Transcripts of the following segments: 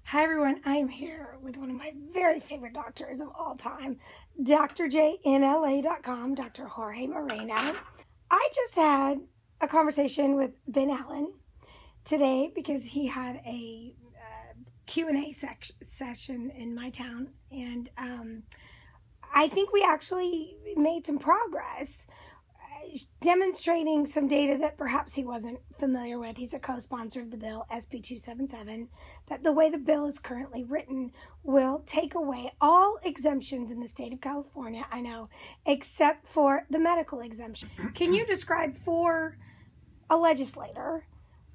Hi everyone, I'm here with one of my very favorite doctors of all time, DrJinLA.com, Dr. Jorge Moreno. I just had a conversation with Ben Allen today because he had a Q&A session in my town, and I think we actually made some progress demonstrating some data that perhaps he wasn't familiar with. He's a co-sponsor of the bill, SB 277, that the way the bill is currently written will take away all exemptions in the state of California, I know, except for the medical exemption. Can you describe for a legislator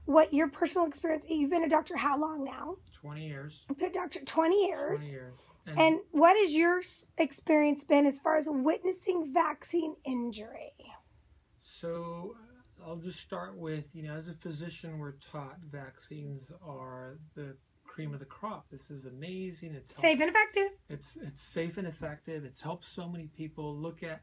what your personal experience, you've been a doctor how long now? 20 years. You've been a doctor 20 years. 20 years. And what has your experience been as far as witnessing vaccine injury? So I'll just start with, as a physician, we're taught vaccines are the cream of the crop. This is amazing. It's safe and effective. It's safe and effective. It's helped so many people. Look at,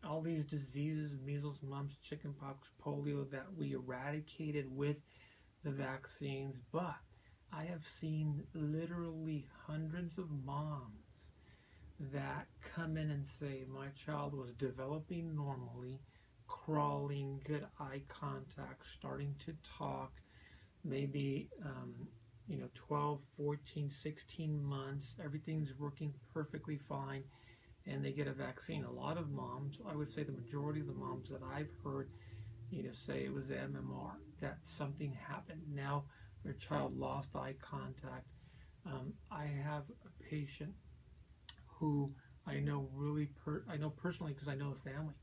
all these diseases, measles, mumps, chickenpox, polio, that we eradicated with the vaccines. But I have seen literally hundreds of moms that come in and say, my child was developing normally, crawling, good eye contact, starting to talk, maybe 12, 14, 16 months, everything's working perfectly fine, and they get a vaccine. A lot of moms, I would say the majority of the moms that I've heard, say it was the MMR, that something happened. Now their child lost eye contact. I have a patient who I know I know personally because I know the family.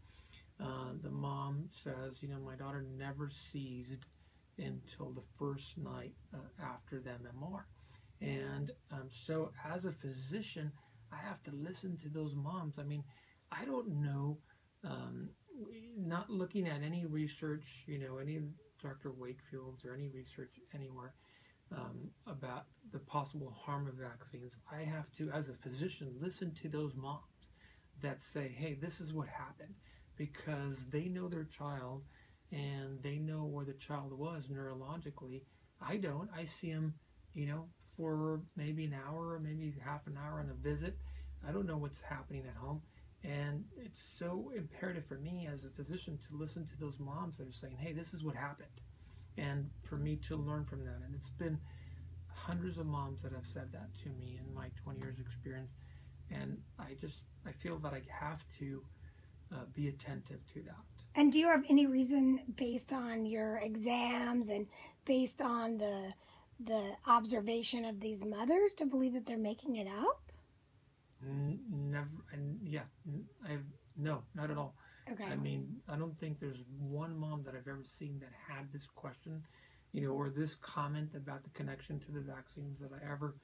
The mom says, my daughter never seized until the first night after the MMR. And so as a physician, I have to listen to those moms. I mean, I don't know, not looking at any research, any Dr. Wakefield's or any research anywhere, about the possible harm of vaccines. I have to, as a physician, listen to those moms that say, hey, this is what happened, because they know their child and they know where the child was neurologically. I don't. I see them, for maybe an hour or maybe half an hour on a visit. I don't know what's happening at home. And it's so imperative for me as a physician to listen to those moms that are saying, hey, this is what happened, and for me to learn from that. And it's been hundreds of moms that have said that to me in my 20 years experience, and I feel that I have to be attentive to that. And do you have any reason, based on your exams and based on the observation of these mothers, to believe that they're making it up? Never. And no, not at all. Okay. I mean, I don't think there's one mom that I've ever seen that had this question, or this comment about the connection to the vaccines that ever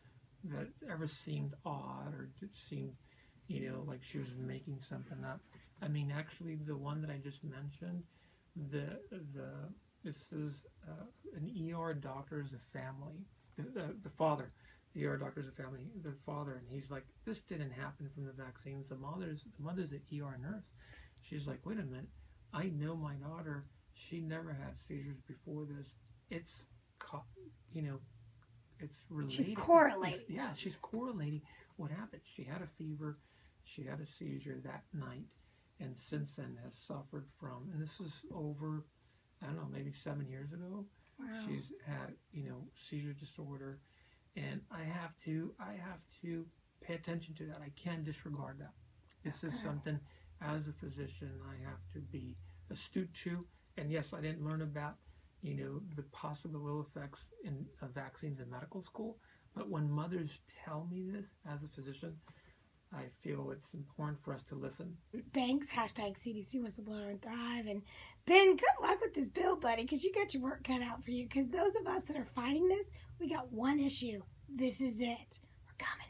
seemed odd or seemed, like she was making something up. I mean, actually, the one that I just mentioned, this is an ER doctor as a family, the father. The ER doctor's a family, the father, and he's like, this didn't happen from the vaccines. The mother's an ER nurse. She's like, wait a minute, I know my daughter, she never had seizures before this. It's, it's related. She's correlating. Yeah, she's correlating what happened. She had a fever, she had a seizure that night, and since then has suffered from, and this was over, I don't know, maybe 7 years ago. Wow. She's had, seizure disorder, and I have to pay attention to that. I can't disregard that. This is something, as a physician, I have to be astute to. And yes, I didn't learn about, the possible ill effects of vaccines in medical school. But when mothers tell me this as a physician, I feel it's important for us to listen. Thanks. #CDC Whistleblower and Thrive. And Ben, good luck with this bill, buddy, because you got your work cut out for you. Because those of us that are fighting this, we got one issue. This is it. We're coming